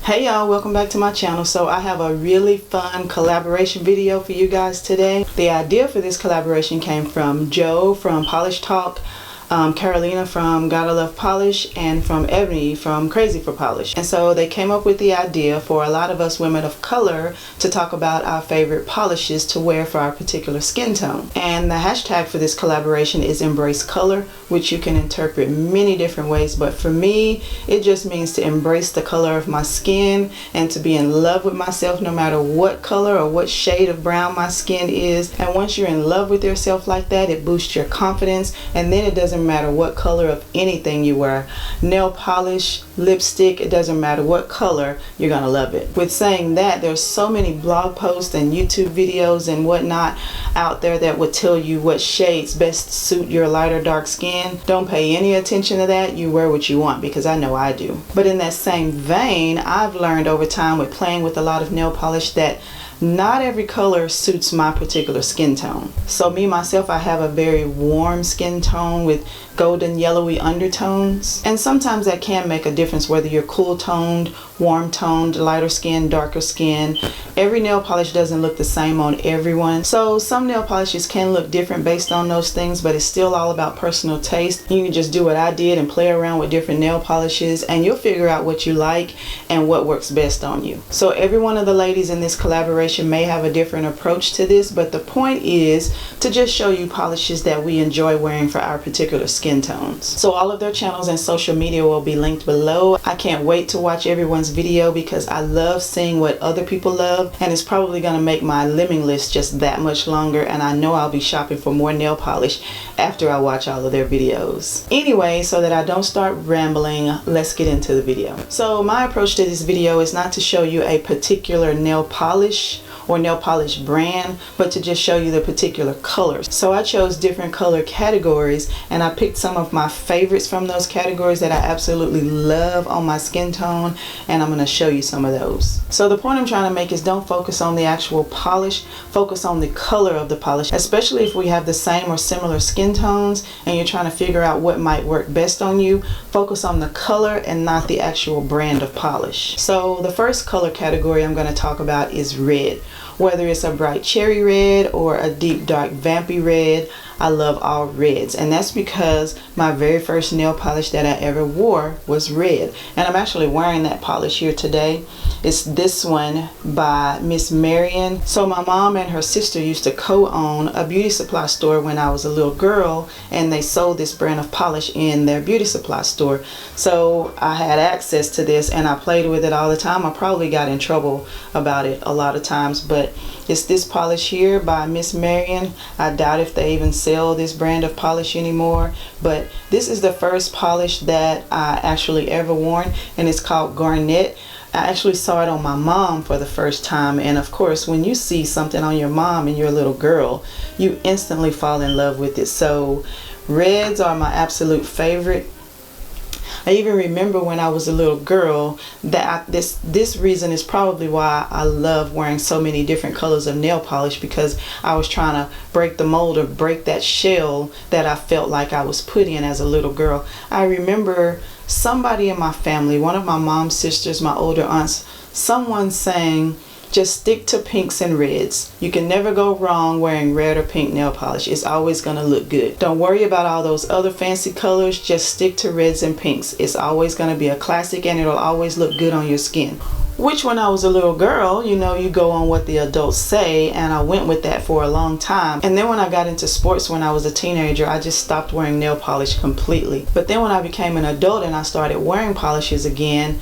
Hey y'all, welcome back to my channel. So I have a really fun collaboration video for you guys today. The idea for this collaboration came from Joe from Polish Talk, Carolina from Gotaluvpolish, and from Ebony from Crazy for Polish. And so they came up with the idea for a lot of us women of color to talk about our favorite polishes to wear for our particular skin tone. And the hashtag for this collaboration is Embrace Color, which you can interpret many different ways, but for me it just means to embrace the color of my skin and to be in love with myself no matter what color or what shade of brown my skin is. And once you're in love with yourself like that, it boosts your confidence, and then it doesn't matter what color of anything you wear, nail polish, lipstick, it doesn't matter what color, you're gonna love it. With saying that, there's so many blog posts and YouTube videos and whatnot out there that would tell you what shades best suit your light or dark skin. Don't pay any attention to that. You wear what you want, because I know I do. But in that same vein, I've learned over time with playing with a lot of nail polish that not every color suits my particular skin tone. So me myself, I have a very warm skin tone with golden yellowy undertones, and sometimes that can make a difference whether you're cool toned, warm toned, lighter skin, darker skin. Every nail polish doesn't look the same on everyone, so some nail polishes can look different based on those things, but it's still all about personal taste. You can just do what I did and play around with different nail polishes, and you'll figure out what you like and what works best on you. So every one of the ladies in this collaboration may have a different approach to this, but the point is to just show you polishes that we enjoy wearing for our particular skin tones. So all of their channels and social media will be linked below. I can't wait to watch everyone's video because I love seeing what other people love, and it's probably going to make my limbing list just that much longer, and I know I'll be shopping for more nail polish after I watch all of their videos. Anyway, so that I don't start rambling, let's get into the video. So my approach to this video is not to show you a particular nail polish or nail polish brand, but to just show you the particular colors. So I chose different color categories, and I picked some of my favorites from those categories that I absolutely love on my skin tone, and I'm going to show you some of those. So the point I'm trying to make is don't focus on the actual polish, focus on the color of the polish, especially if we have the same or similar skin tones and you're trying to figure out what might work best on you. Focus on the color and not the actual brand of polish. So the first color category I'm going to talk about is red. Whether it's a bright cherry red or a deep dark vampy red, I love all reds, and that's because my very first nail polish that I ever wore was red, and I'm actually wearing that polish here today. It's this one by Miss Marion. So my mom and her sister used to co-own a beauty supply store when I was a little girl, and they sold this brand of polish in their beauty supply store. So I had access to this and I played with it all the time. I probably got in trouble about it a lot of times, but it's this polish here by Miss Marion. I doubt if they even sell this brand of polish anymore, but this is the first polish that I actually ever worn, and it's called Garnet. I actually saw it on my mom for the first time, and of course when you see something on your mom and you're a little girl, you instantly fall in love with it. So reds are my absolute favorite. I even remember when I was a little girl that this reason is probably why I love wearing so many different colors of nail polish, because I was trying to break the mold or break that shell that I felt like I was put in as a little girl. I remember somebody in my family, one of my mom's sisters, my older aunts, someone saying, just stick to pinks and reds. You can never go wrong wearing red or pink nail polish. It's always going to look good. Don't worry about all those other fancy colors. Just stick to reds and pinks. It's always going to be a classic, and it'll always look good on your skin. Which, when I was a little girl, you know, you go on what the adults say, and I went with that for a long time. And then when I got into sports when I was a teenager, I just stopped wearing nail polish completely. But then when I became an adult and I started wearing polishes again,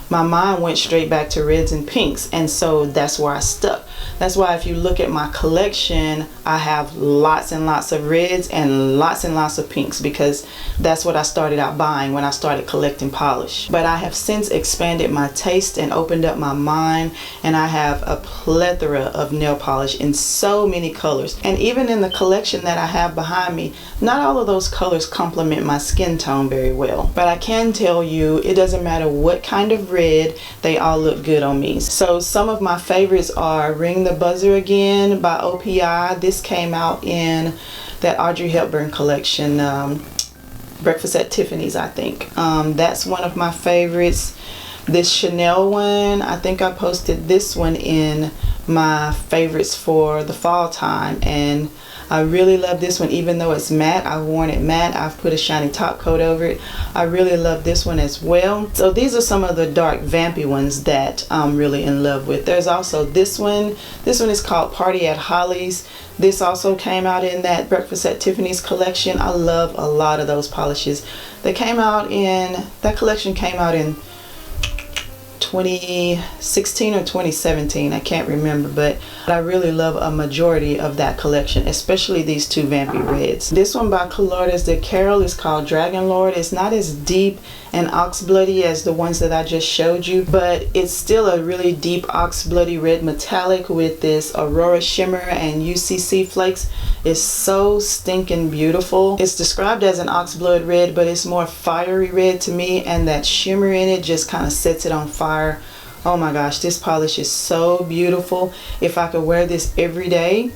my mind went straight back to reds and pinks, and so that's where I stuck. That's why if you look at my collection, I have lots and lots of reds and lots of pinks, because that's what I started out buying when I started collecting polish. But I have since expanded my taste and opened up my mind, and I have a plethora of nail polish in so many colors. And even in the collection that I have behind me, not all of those colors complement my skin tone very well. But I can tell you, it doesn't matter what kind of red, they all look good on me. So some of my favorites are Ring the Buzzer Again by OPI. This came out in that Audrey Hepburn collection, Breakfast at Tiffany's, I think. That's one of my favorites. This Chanel one, I think I posted this one in my favorites for the fall time, and I really love this one. Even though it's matte, I've worn it matte, I've put a shiny top coat over it. I really love this one as well. So these are some of the dark vampy ones that I'm really in love with. There's also this one. This one is called Party at Holly's. This also came out in that Breakfast at Tiffany's collection. I love a lot of those polishes. They came out in, that collection came out in 2016 or 2017, I can't remember, but I really love a majority of that collection, especially these two vampy reds. This one by Colores de Carol is called Dragon Lord. It's not as deep and ox bloody as the ones that I just showed you, but it's still a really deep ox bloody red metallic with this Aurora shimmer and UCC flakes. It's so stinking beautiful. It's described as an ox blood red, but it's more fiery red to me, and that shimmer in it just kind of sets it on fire. Oh my gosh, this polish is so beautiful. If I could wear this every day,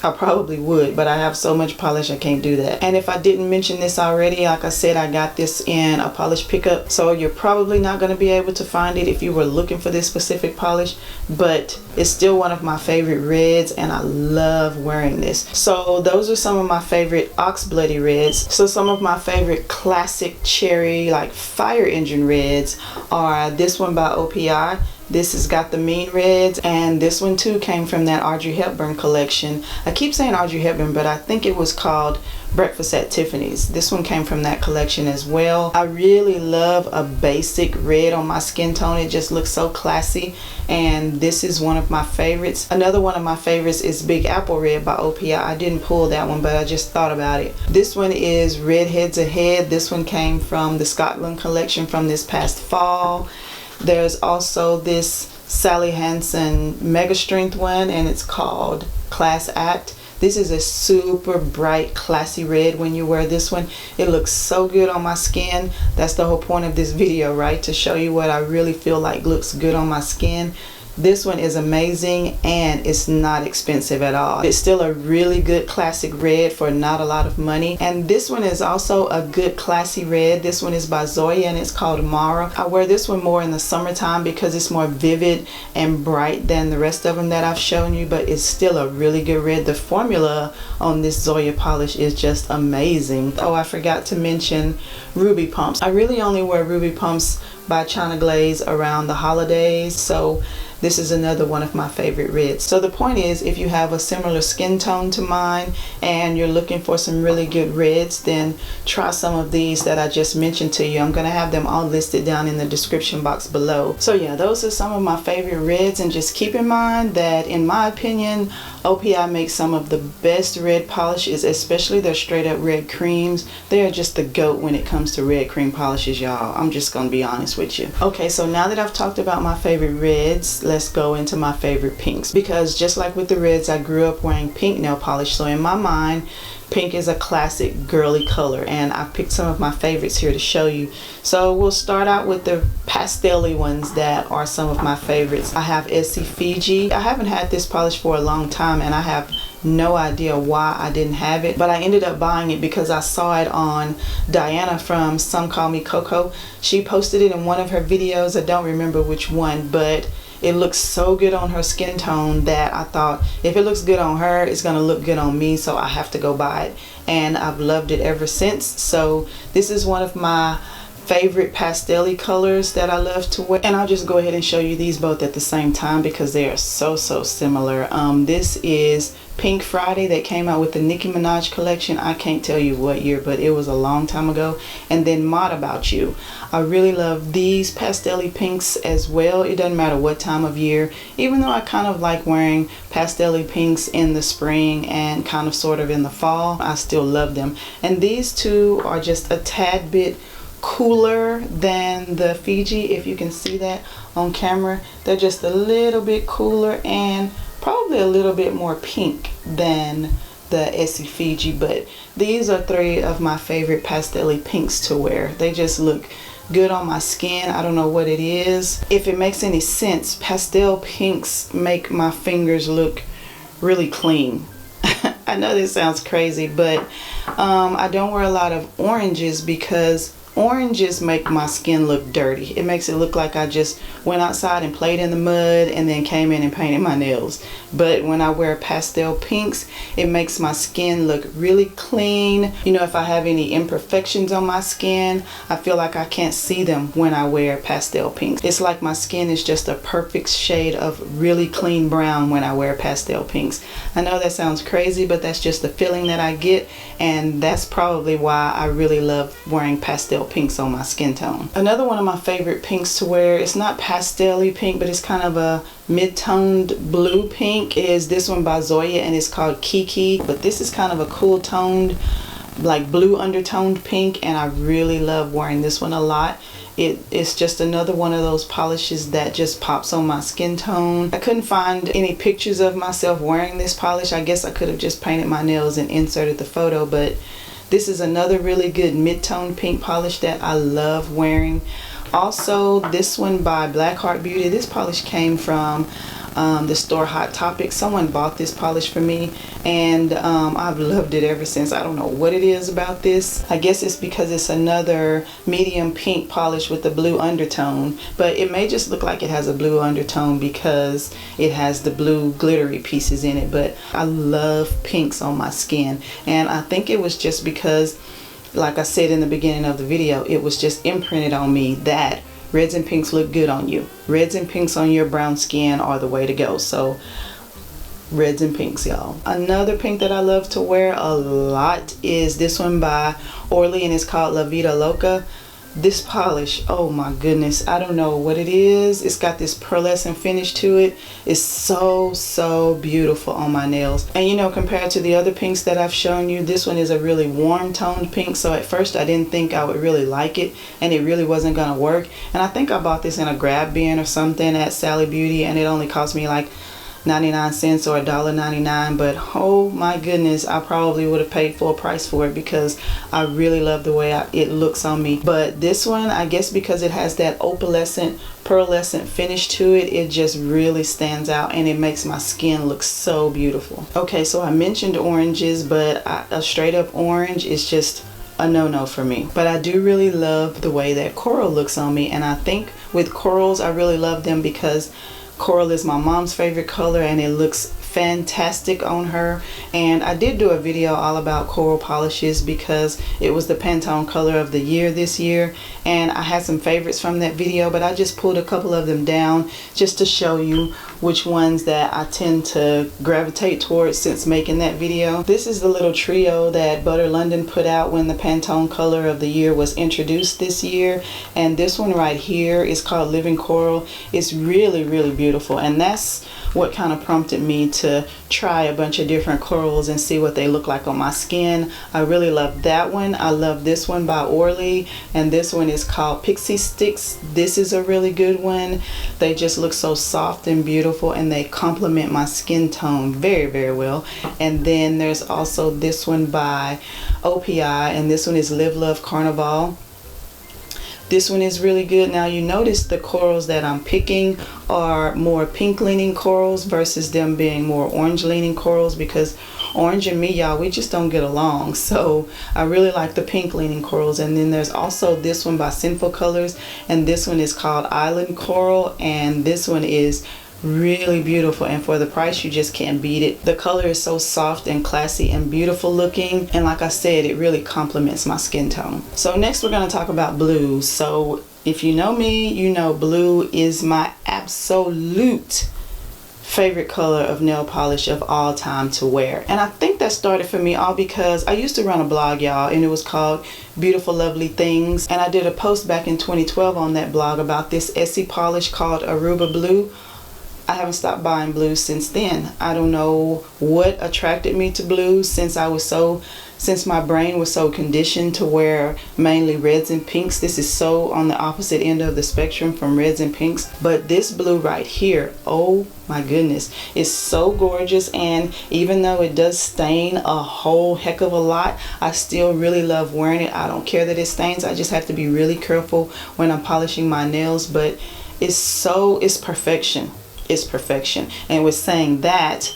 I probably would, but I have so much polish I can't do that. And if I didn't mention this already, like I said, I got this in a polish pickup, so you're probably not going to be able to find it if you were looking for this specific polish, but it's still one of my favorite reds, and I love wearing this. So those are some of my favorite ox bloody reds. So some of my favorite classic cherry, like fire engine reds, are this one by OPI. This has got the mean reds, and this one too came from that Audrey Hepburn collection. I keep saying Audrey Hepburn, but I think it was called Breakfast at Tiffany's. This one came from that collection as well. I really love a basic red on my skin tone. It just looks so classy, and this is one of my favorites. Another one of my favorites is Big Apple Red by OPI. I didn't pull that one, but I just thought about it. This one is Redheads Ahead. This one came from the Scotland collection from this past fall. There's also this Sally Hansen Mega Strength one, and it's called Class Act. This is a super bright, classy red. When you wear this one, it looks so good on my skin. That's the whole point of this video, right? To show you what I really feel like looks good on my skin. This one is amazing, and it's not expensive at all. It's still a really good classic red for not a lot of money. And this one is also a good classy red. This one is by Zoya, and it's called Mara. I wear this one more in the summertime because it's more vivid and bright than the rest of them that I've shown you, but it's still a really good red. The formula on this Zoya polish is just amazing. Oh, I forgot to mention Ruby Pumps. I really only wear Ruby Pumps by China Glaze around the holidays, so this is another one of my favorite reds. So the point is, if you have a similar skin tone to mine and you're looking for some really good reds, then try some of these that I just mentioned to you. I'm going to have them all listed down in the description box below. So yeah, those are some of my favorite reds, and just keep in mind that in my opinion, OPI makes some of the best red polishes, especially their straight up red creams. They are just the GOAT when it comes to red cream polishes, y'all. I'm just gonna be honest with you. Okay, so now that I've talked about my favorite reds, let's go into my favorite pinks, because just like with the reds, I grew up wearing pink nail polish. So in my mind, pink is a classic girly color, and I picked some of my favorites here to show you. So we'll start out with the pastel-y ones that are some of my favorites. I have Essie Fiji. I haven't had this polish for a long time, and I have no idea why I didn't have it, but I ended up buying it because I saw it on Diana from Somecallmecoco. She posted it in one of her videos. I don't remember which one, but it looks so good on her skin tone that I thought if it looks good on her, it's gonna look good on me, so I have to go buy it, and I've loved it ever since. So this is one of my favorite pastel-y colors that I love to wear, and I'll just go ahead and show you these both at the same time because they are so similar. This is Pink Friday that came out with the Nicki Minaj collection. I can't tell you what year, but it was a long time ago. And then Mod About You. I really love these pastel-y pinks as well. It doesn't matter what time of year, even though I kind of like wearing pastel-y pinks in the spring and kind of sort of in the fall, I still love them. And these two are just a tad bit cooler than the Fiji, if you can see that on camera. They're just a little bit cooler and probably a little bit more pink than the Essie Fiji, but these are three of my favorite pastel-y pinks to wear. They just look good on my skin. I don't know what it is. If it makes any sense, pastel pinks make my fingers look really clean. I know this sounds crazy, but I don't wear a lot of oranges because Oranges make my skin look dirty. It makes it look like I just went outside and played in the mud and then came in and painted my nails. But when I wear pastel pinks, it makes my skin look really clean. You know, if I have any imperfections on my skin, I feel like I can't see them when I wear pastel pinks. It's like my skin is just a perfect shade of really clean brown when I wear pastel pinks. I know that sounds crazy, but that's just the feeling that I get, and that's probably why I really love wearing pastel pinks on my skin tone. Another one of my favorite pinks to wear, it's not pastel-y pink, but it's kind of a mid-toned blue pink, is this one by Zoya, and it's called Kiki. But this is kind of a cool toned, like blue undertoned pink, and I really love wearing this one a lot. It's just another one of those polishes that just pops on my skin tone. I couldn't find any pictures of myself wearing this polish. I guess I could have just painted my nails and inserted the photo, but this is another really good mid-tone pink polish that I love wearing. Also, this one by Blackheart Beauty. This polish came from the store Hot Topic. Someone bought this polish for me, and I've loved it ever since. I don't know what it is about this. I guess it's because it's another medium pink polish with a blue undertone, but it may just look like it has a blue undertone because it has the blue glittery pieces in it. But I love pinks on my skin, and I think it was just because, like I said in the beginning of the video, it was just imprinted on me that reds and pinks look good on you. Reds and pinks on your brown skin are the way to go. So reds and pinks, y'all. Another pink that I love to wear a lot is this one by Orly, and it's called La Vida Loca. This polish, oh my goodness, I don't know what it is. It's got this pearlescent finish to it. It's so beautiful on my nails. And you know, compared to the other pinks that I've shown you, this one is a really warm toned pink. So at first I didn't think I would really like it, and it really wasn't gonna work. And I think I bought this in a grab bin or something at Sally Beauty, and it only cost me like 99 cents or $1.99, but oh my goodness, I probably would have paid full price for it because I really love the way it looks on me. But this one, I guess because it has that opalescent pearlescent finish to it, it just really stands out, and it makes my skin look so beautiful. Okay, so I mentioned oranges, but a straight up orange is just a no-no for me. But I do really love the way that coral looks on me, and I think with corals I really love them because coral is my mom's favorite color, and it looks fantastic on her. And I did do a video all about coral polishes because it was the Pantone color of the year this year, and I had some favorites from that video, but I just pulled a couple of them down just to show you which ones that I tend to gravitate towards since making that video. This is the little trio that Butter London put out when the Pantone color of the year was introduced this year, and this one right here is called Living Coral. It's really beautiful, and that's what kind of prompted me to try a bunch of different corals and see what they look like on my skin. I really love that one. I love this one by Orly, and this one is called Pixie Sticks. This is a really good one. They just look so soft and beautiful, and they complement my skin tone very well. And then there's also this one by OPI, and this one is Live Love Carnival. This one is really good. Now you notice the corals that I'm picking are more pink leaning corals versus them being more orange leaning corals, because orange and me, y'all, we just don't get along. So I really like the pink leaning corals. And then there's also this one by Sinful Colors, and this one is called Island Coral, and this one is really beautiful, and for the price you just can't beat it. The color is so soft and classy and beautiful looking, and like I said, it really complements my skin tone. So next we're going to talk about blues. So if you know me, you know blue is my absolute favorite color of nail polish of all time to wear. And I think that started for me all because I used to run a blog, y'all, and it was called Beautiful Lovely Things, and I did a post back in 2012 on that blog about this Essie polish called Aruba Blue. I haven't stopped buying blues since then. I don't know what attracted me to blues since my brain was so conditioned to wear mainly reds and pinks. This is so on the opposite end of the spectrum from reds and pinks. But this blue right here, oh my goodness, it's so gorgeous, and even though it does stain a whole heck of a lot, I still really love wearing it. I don't care that it stains. I just have to be really careful when I'm polishing my nails, but it's perfection. It's perfection. And with saying that,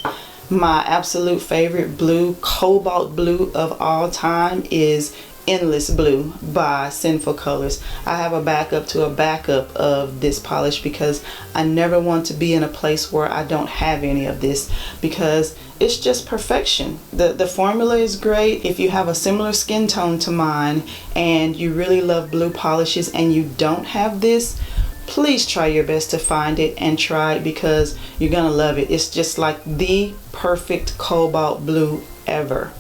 my absolute favorite blue, cobalt blue of all time, is Endless Blue by Sinful Colors. I have a backup to a backup of this polish because I never want to be in a place where I don't have any of this, because it's just perfection. The formula is great. If you have a similar skin tone to mine and you really love blue polishes and you don't have this, please try your best to find it and try it, because you're gonna love it. It's just like the perfect cobalt blue ever.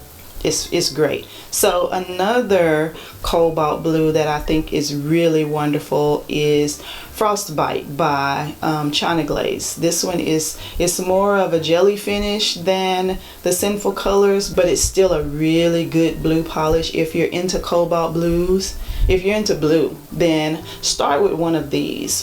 It's great. So another cobalt blue that I think is really wonderful is Frostbite by China Glaze. This one it's more of a jelly finish than the Sinful Colors, but it's still a really good blue polish. If you're into cobalt blues, if you're into blue, then start with one of these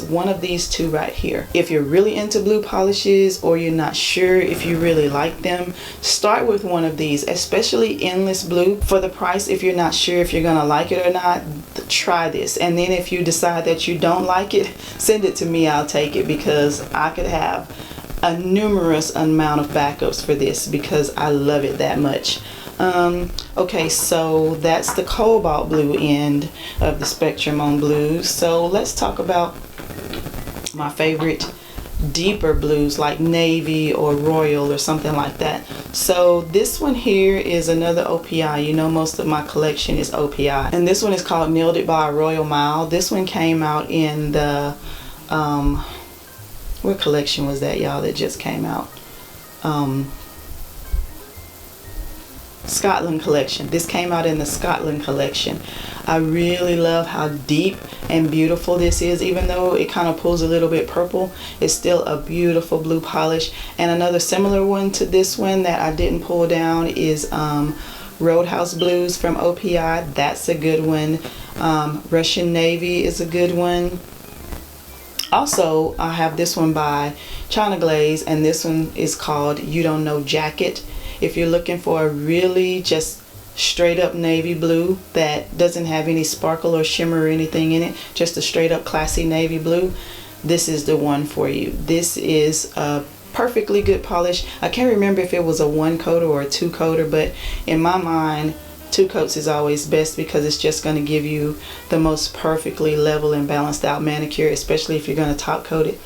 two right here. If you're really into blue polishes or you're not sure if you really like them, start with one of these, especially Endless Blue. For the price, if you're not sure if you're gonna like it or not, try this. And then if you decide that you don't like it, send it to me. I'll take it, because I could have a numerous amount of backups for this because I love it that much. Okay, so that's the cobalt blue end of the spectrum on blues. So let's talk about my favorite deeper blues like navy or royal or something like that. So this one here is another OPI. You know, most of my collection is OPI, and this one is called Nailed It by Royal Mile. This one came out in the what collection was that, y'all, that just came out? Scotland collection. This came out in the Scotland collection. I really love how deep and beautiful this is. Even though it kind of pulls a little bit purple, it's still a beautiful blue polish. And another similar one to this one that I didn't pull down is Roadhouse Blues from OPI. That's a good one. Russian Navy is a good one. Also, I have this one by China Glaze, and this one is called You Don't Know Jacket. If you're looking for a really just straight up navy blue that doesn't have any sparkle or shimmer or anything in it, just a straight up classy navy blue, this is the one for you. This is a perfectly good polish. I can't remember if it was a 1 coater or a 2 coater, but in my mind 2 coats is always best, because it's just going to give you the most perfectly level and balanced out manicure, especially if you're going to top coat it.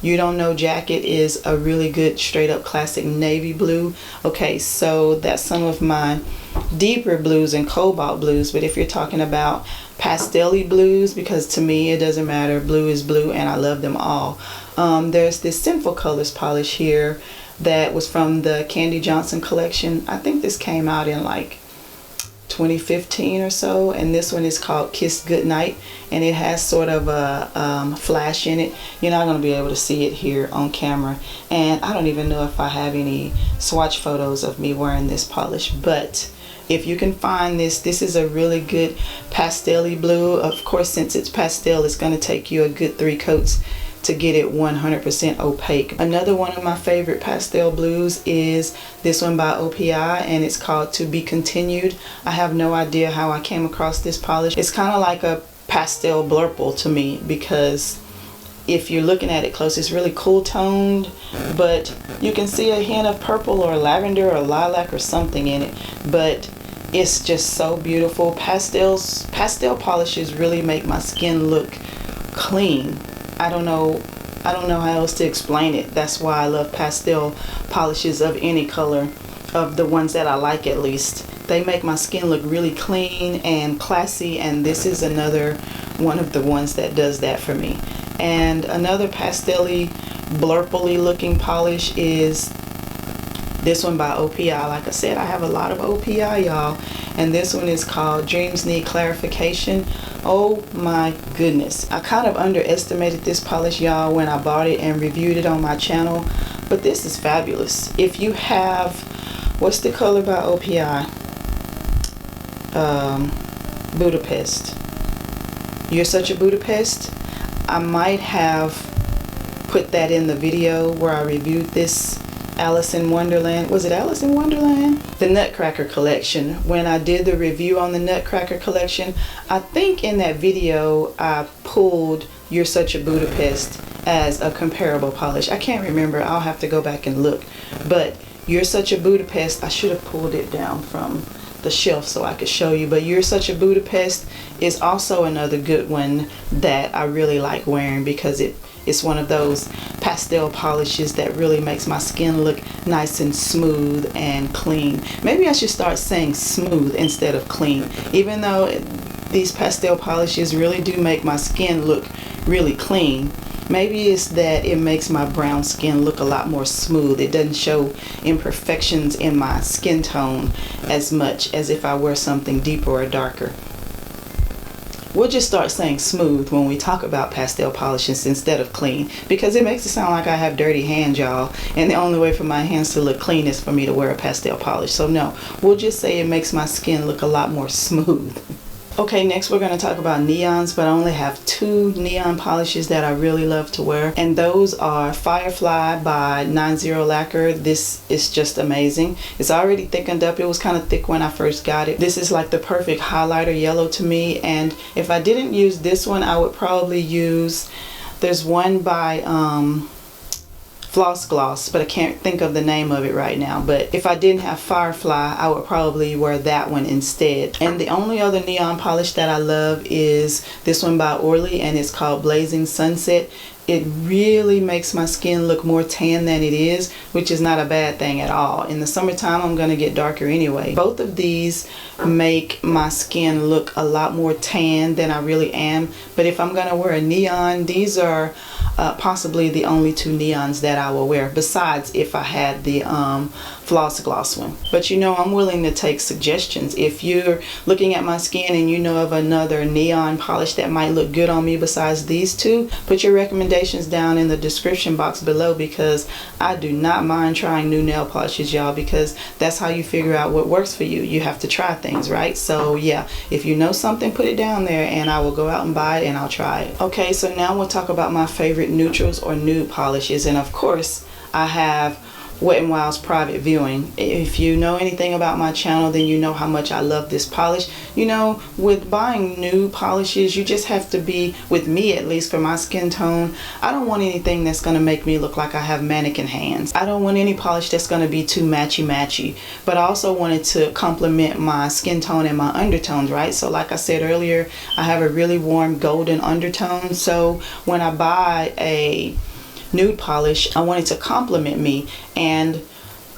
You Don't Know Jacket is a really good straight up classic navy blue. Okay, so that's some of my deeper blues and cobalt blues. But if you're talking about pastel-y blues, because to me it doesn't matter, blue is blue and I love them all. There's this Sinful Colors polish here that was from the Candy Johnson collection. I think this came out in like 2015 or so, and this one is called Kiss Goodnight, and it has sort of a flash in it. You're not going to be able to see it here on camera, and I don't even know if I have any swatch photos of me wearing this polish, but if you can find this, this is a really good pastel-y blue. Of course, since it's pastel, it's going to take you a good 3 coats to get it 100% opaque. Another one of my favorite pastel blues is this one by OPI, and it's called To Be Continued. I have no idea how I came across this polish. It's kind of like a pastel blurple to me, because if you're looking at it close, it's really cool toned, but you can see a hint of purple or lavender or lilac or something in it, but it's just so beautiful. Pastel polishes really make my skin look clean. I don't know how else to explain it. That's why I love pastel polishes of any color, of the ones that I like at least. They make my skin look really clean and classy, and this is another one of the ones that does that for me. And another pastel-y, blurple-y looking polish is this one by OPI. Like I said, I have a lot of OPI, y'all, and this one is called Dreams Need Clarification. Oh my goodness, I kind of underestimated this polish, y'all, when I bought it and reviewed it on my channel, but this is fabulous. If you have, what's the color by OPI? Budapest. You're Such a Budapest. I might have put that in the video where I reviewed this Alice in Wonderland. Was it Alice in Wonderland? The Nutcracker collection. When I did the review on the Nutcracker collection, I think in that video I pulled You're Such a Budapest as a comparable polish. I can't remember. I'll have to go back and look. But You're Such a Budapest, I should have pulled it down from the shelf so I could show you. But You're Such a Budapest is also another good one that I really like wearing, because it's one of those pastel polishes that really makes my skin look nice and smooth and clean. Maybe I should start saying smooth instead of clean, even though these pastel polishes really do make my skin look really clean. Maybe it's that it makes my brown skin look a lot more smooth. It doesn't show imperfections in my skin tone as much as if I wear something deeper or darker. We'll just start saying smooth when we talk about pastel polishes instead of clean, because it makes it sound like I have dirty hands, y'all, and the only way for my hands to look clean is for me to wear a pastel polish. So no, we'll just say it makes my skin look a lot more smooth. Okay, next we're going to talk about neons, but I only have two neon polishes that I really love to wear, and those are Firefly by NineZero Lacquer. This is just amazing. It's already thickened up. It was kind of thick when I first got it. This is like the perfect highlighter yellow to me, and if I didn't use this one, I would probably use, there's one by Floss Gloss, but I can't think of the name of it right now. But if I didn't have Firefly, I would probably wear that one instead. And the only other neon polish that I love is this one by Orly, and it's called Blazing Sunset. It really makes my skin look more tan than it is, which is not a bad thing at all. In the summertime, I'm going to get darker anyway. Both of these make my skin look a lot more tan than I really am. But if I'm going to wear a neon, these are possibly the only two neons that I will wear, besides if I had the Floss Gloss one. But you know, I'm willing to take suggestions. If you're looking at my skin and you know of another neon polish that might look good on me besides these two, put your recommendations down in the description box below, because I do not mind trying new nail polishes, y'all, because that's how you figure out what works for you. You have to try things, right? So yeah, if you know something, put it down there and I will go out and buy it and I'll try it. Okay, so now we'll talk about my favorite neutrals or nude polishes, and of course I have Wet n Wild's Private Viewing. If you know anything about my channel, then you know how much I love this polish. You know, with buying nude polishes, you just have to be, with me at least for my skin tone, I don't want anything that's going to make me look like I have mannequin hands. I don't want any polish that's going to be too matchy, but I also wanted to complement my skin tone and my undertones, right? So like I said earlier, I have a really warm golden undertone, so when I buy a nude polish, I wanted to complement me. And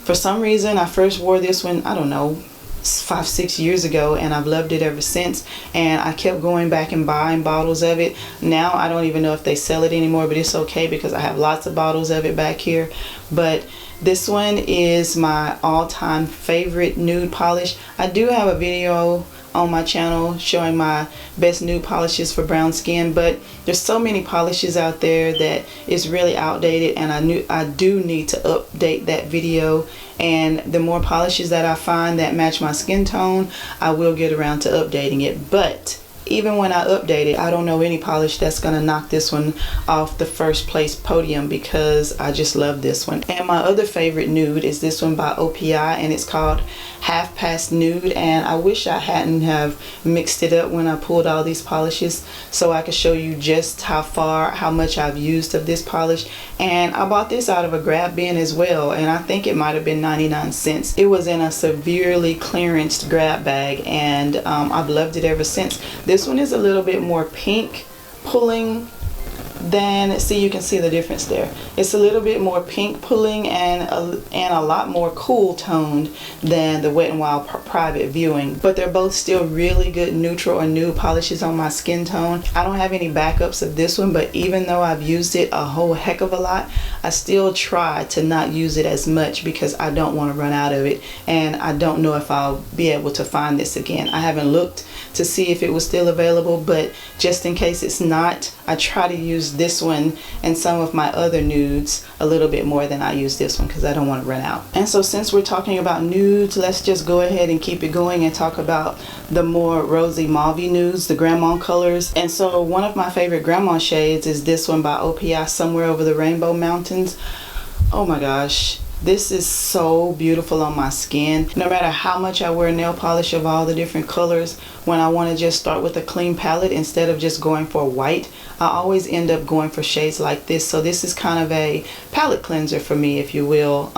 for some reason, I first wore this one, I don't know, 5-6 years ago, and I've loved it ever since, and I kept going back and buying bottles of it. Now I don't even know if they sell it anymore, but it's okay because I have lots of bottles of it back here. But this one is my all-time favorite nude polish. I do have a video on my channel showing my best nude polishes for brown skin, but there's so many polishes out there that it's really outdated, and I do need to update that video. And the more polishes that I find that match my skin tone, I will get around to updating it. But even when I update it, I don't know any polish that's gonna knock this one off the first place podium, because I just love this one. And my other favorite nude is this one by OPI, and it's called Half Past Nude. And I wish I hadn't have mixed it up when I pulled all these polishes, so I could show you just how much I've used of this polish. And I bought this out of a grab bin as well, and I think it might have been 99 cents. It was in a severely clearanced grab bag, and I've loved it ever since. This one is a little bit more pink pulling than, see, you can see the difference there. It's a little bit more pink pulling and a lot more cool toned than the Wet n Wild Private Viewing, but they're both still really good neutral or nude polishes on my skin tone. I don't have any backups of this one, but even though I've used it a whole heck of a lot, I still try to not use it as much because I don't want to run out of it, and I don't know if I'll be able to find this again. I haven't looked to see if it was still available, but just in case it's not, I try to use this one and some of my other nudes a little bit more than I use this one because I don't want to run out. And so since we're talking about nudes, let's just go ahead and keep it going and talk about the more rosy mauve nudes, the grandma colors. And so one of my favorite grandma shades is this one by OPI, Somewhere Over the Rainbow Mountains. Oh my gosh, This is so beautiful on my skin. No matter how much I wear nail polish of all the different colors, when I want to just start with a clean palette instead of just going for white, I always end up going for shades like this. So this is kind of a palette cleanser for me, if you will.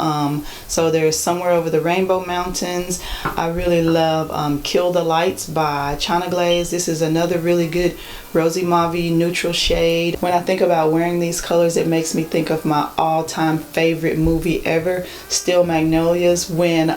So there's Somewhere Over the Rainbow Mountains. I really love Kill the Lights by China Glaze. This is another really good rosy mauve neutral shade. When I think about wearing these colors, it makes me think of my all-time favorite movie ever, Still Magnolias, when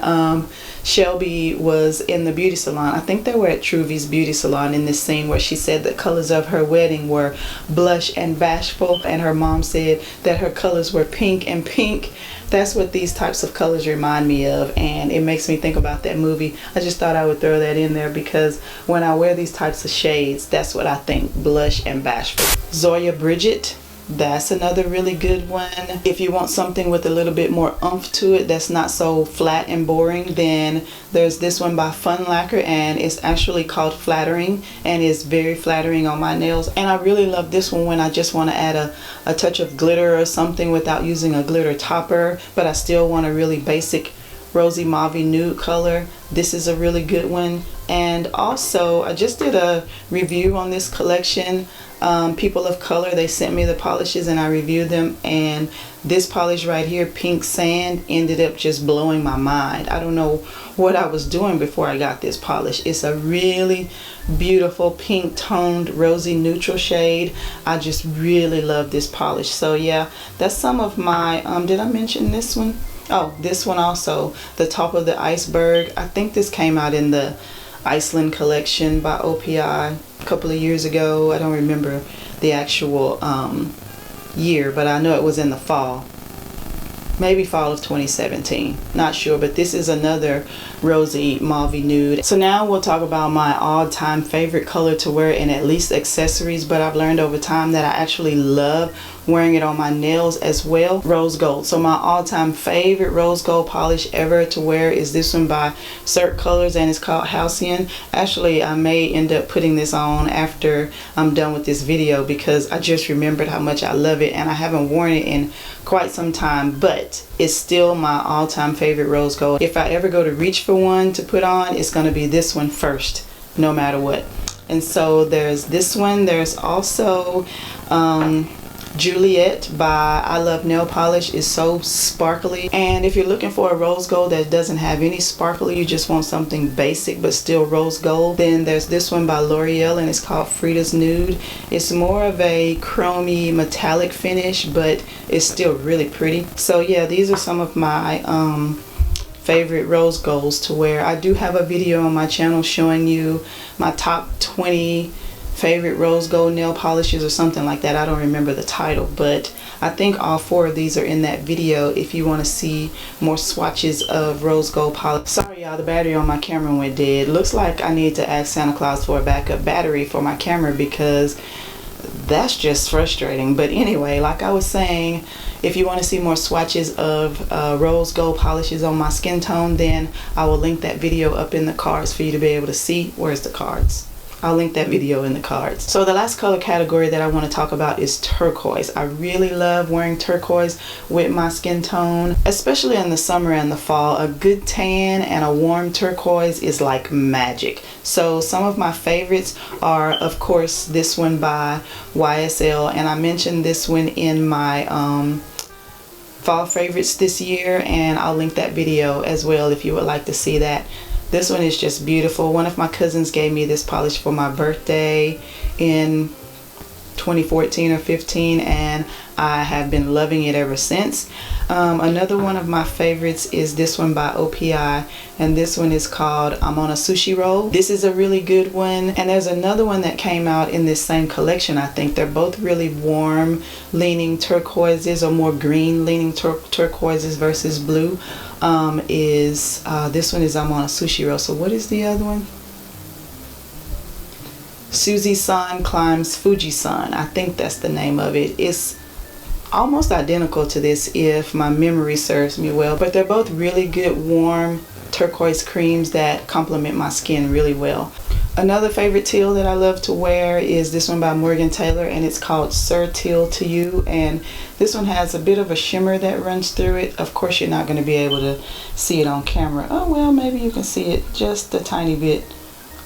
Shelby was in the beauty salon. I think they were at Truvy's beauty salon in this scene where she said the colors of her wedding were blush and bashful, and her mom said that her colors were pink and pink. That's what these types of colors remind me of, and it makes me think about that movie. I just thought I would throw that in there because when I wear these types of shades, that's what I think, blush and bashful. Zoya Bridget, that's another really good one. If you want something with a little bit more oomph to it that's not so flat and boring, then there's this one by Fun Lacquer, and it's actually called Flattering, and it's very flattering on my nails. And I really love this one when I just want to add a touch of glitter or something without using a glitter topper, but I still want a really basic rosy mauve nude color. This is a really good one. And also, I just did a review on this collection. People of Color, they sent me the polishes and I reviewed them, and this polish right here, Pink Sand, ended up just blowing my mind. I don't know what I was doing before I got this polish. It's a really beautiful pink toned rosy neutral shade. I just really love this polish. So yeah, that's some of my did I mention this one? Oh, this one also, The Top of the Iceberg. I think this came out in the Iceland collection by OPI a couple of years ago. I don't remember the actual year, but I know it was in the fall, maybe fall of 2017, not sure. But this is another rosy mauve nude. So now we'll talk about my all-time favorite color to wear in at least accessories, but I've learned over time that I actually love wearing it on my nails as well. Rose gold. So my all-time favorite rose gold polish ever to wear is this one by Cirque Colors, and it's called Halcyon. Actually, I may end up putting this on after I'm done with this video because I just remembered how much I love it, and I haven't worn it in quite some time, but it's still my all-time favorite rose gold. If I ever go to reach for one to put on, it's going to be this one first, no matter what. And so there's this one. There's also Juliet by I Love Nail Polish. Is so sparkly, and if you're looking for a rose gold that doesn't have any sparkle, you just want something basic but still rose gold, then there's this one by L'Oreal, and it's called Frida's Nude. It's more of a chromy metallic finish, but it's still really pretty. So yeah, these are some of my favorite rose golds to wear. I do have a video on my channel showing you my top 20 favorite rose gold nail polishes or something like that. I don't remember the title, but I think all 4 of these are in that video if you want to see more swatches of rose gold polish. Sorry y'all, the battery on my camera went dead. Looks like I need to ask Santa Claus for a backup battery for my camera because that's just frustrating. But anyway, like I was saying, if you want to see more swatches of rose gold polishes on my skin tone, then I will link that video up in the cards for you to be able to see. Where's the cards? I'll link that video in the cards. So the last color category that I want to talk about is turquoise. I really love wearing turquoise with my skin tone, especially in the summer and the fall. A good tan and a warm turquoise is like magic. So some of my favorites are, of course, this one by YSL, and I mentioned this one in my fall favorites this year, and I'll link that video as well if you would like to see that. This one is just beautiful. One of my cousins gave me this polish for my birthday in 2014 or 15, and I have been loving it ever since. Another one of my favorites is this one by OPI, and this one is called I'm on a Sushi Roll. This is a really good one, and there's another one that came out in this same collection. I think they're both really warm leaning turquoises, or more green leaning turquoises versus blue. This one is I'm on a Sushi Roll. So what is the other one? Suzy-san Climbs Fuji-san. I think that's the name of it. It's almost identical to this if my memory serves me well, but they're both really good warm turquoise creams that complement my skin really well. Another favorite teal that I love to wear is this one by Morgan Taylor, and it's called Sir Teal to You. And this one has a bit of a shimmer that runs through it. Of course, you're not going to be able to see it on camera. Oh well, maybe you can see it just a tiny bit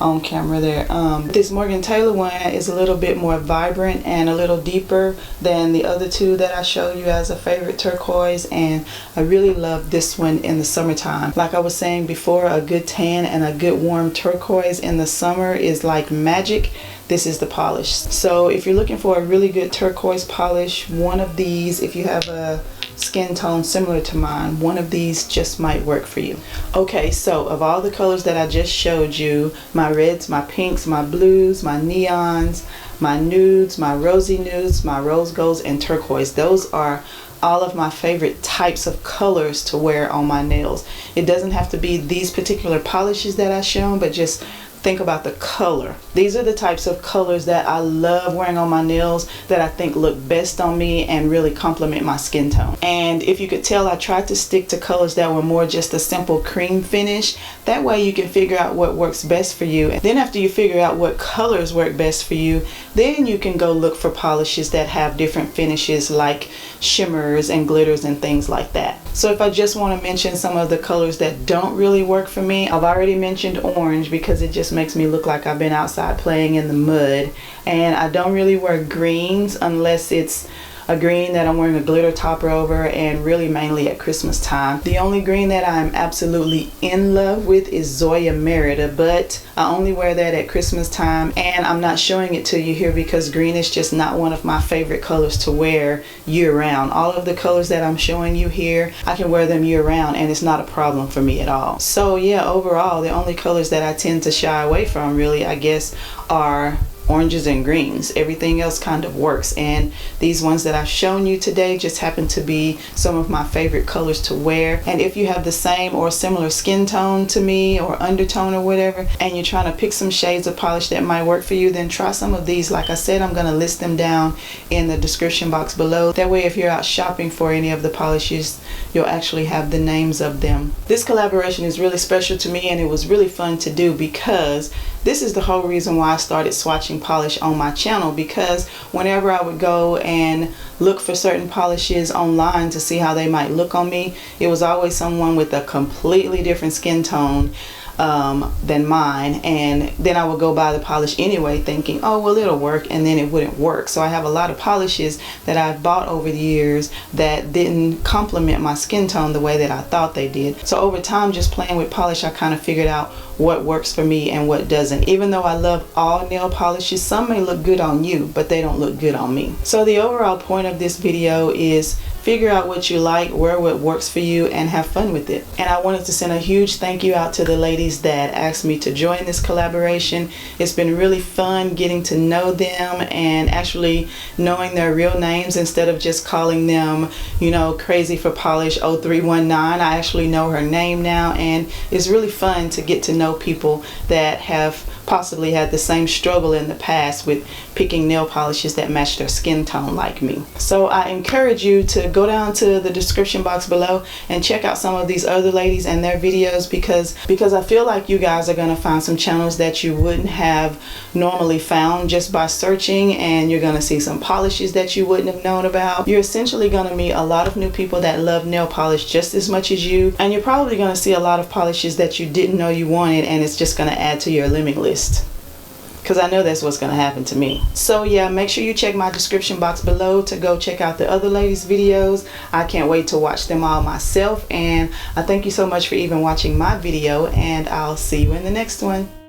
on camera there. This Morgan Taylor one is a little bit more vibrant and a little deeper than the other two that I showed you as a favorite turquoise, and I really love this one in the summertime. Like I was saying before, a good tan and a good warm turquoise in the summer is like magic. This is the polish. So if you're looking for a really good turquoise polish, one of these, if you have a skin tone similar to mine, one of these just might work for you. Okay, so of all the colors that I just showed you, my reds, my pinks, my blues, my neons, my nudes, my rosy nudes, my rose golds, and turquoise, those are all of my favorite types of colors to wear on my nails. It doesn't have to be these particular polishes that I've shown, but just think about the color. These are the types of colors that I love wearing on my nails, that I think look best on me and really complement my skin tone. And if you could tell, I tried to stick to colors that were more just a simple cream finish. That way you can figure out what works best for you. And then after you figure out what colors work best for you, then you can go look for polishes that have different finishes like shimmers and glitters and things like that. So if I just want to mention some of the colors that don't really work for me, I've already mentioned orange because it just makes me look like I've been outside playing in the mud. And I don't really wear greens unless it's a green that I'm wearing a glitter topper over, and really mainly at Christmas time. The only green that I'm absolutely in love with is Zoya Merida, but I only wear that at Christmas time, and I'm not showing it to you here because green is just not one of my favorite colors to wear year round. All of the colors that I'm showing you here, I can wear them year round and it's not a problem for me at all. So yeah, overall the only colors that I tend to shy away from really, I guess, are oranges and greens. Everything else kind of works, and these ones that I've shown you today just happen to be some of my favorite colors to wear. And if you have the same or similar skin tone to me or undertone or whatever, and you're trying to pick some shades of polish that might work for you, then try some of these. Like I said, I'm going to list them down in the description box below. That way if you're out shopping for any of the polishes, you'll actually have the names of them. This collaboration is really special to me, and it was really fun to do because this is the whole reason why I started swatching polish on my channel, because whenever I would go and look for certain polishes online to see how they might look on me, it was always someone with a completely different skin tone than mine, and then I would go buy the polish anyway thinking, oh well, it'll work, and then it wouldn't work. So I have a lot of polishes that I've bought over the years that didn't complement my skin tone the way that I thought they did. So over time, just playing with polish, I kind of figured out what works for me and what doesn't. Even though I love all nail polishes, some may look good on you, but they don't look good on me. So the overall point of this video is figure out what you like, wear what works for you, and have fun with it. And I wanted to send a huge thank you out to the ladies that asked me to join this collaboration. It's been really fun getting to know them and actually knowing their real names instead of just calling them, you know, Crazy for Polish 0319. I actually know her name now, and it's really fun to get to know people that have possibly had the same struggle in the past with picking nail polishes that match their skin tone like me. So I encourage you to go down to the description box below and check out some of these other ladies and their videos, because I feel like you guys are going to find some channels that you wouldn't have normally found just by searching, and you're going to see some polishes that you wouldn't have known about. You're essentially going to meet a lot of new people that love nail polish just as much as you, and you're probably going to see a lot of polishes that you didn't know you wanted, and it's just going to add to your limbing list. Because I know that's what's going to happen to me. So yeah, make sure you check my description box below to go check out the other ladies' videos. I can't wait to watch them all myself, and I thank you so much for even watching my video, and I'll see you in the next one.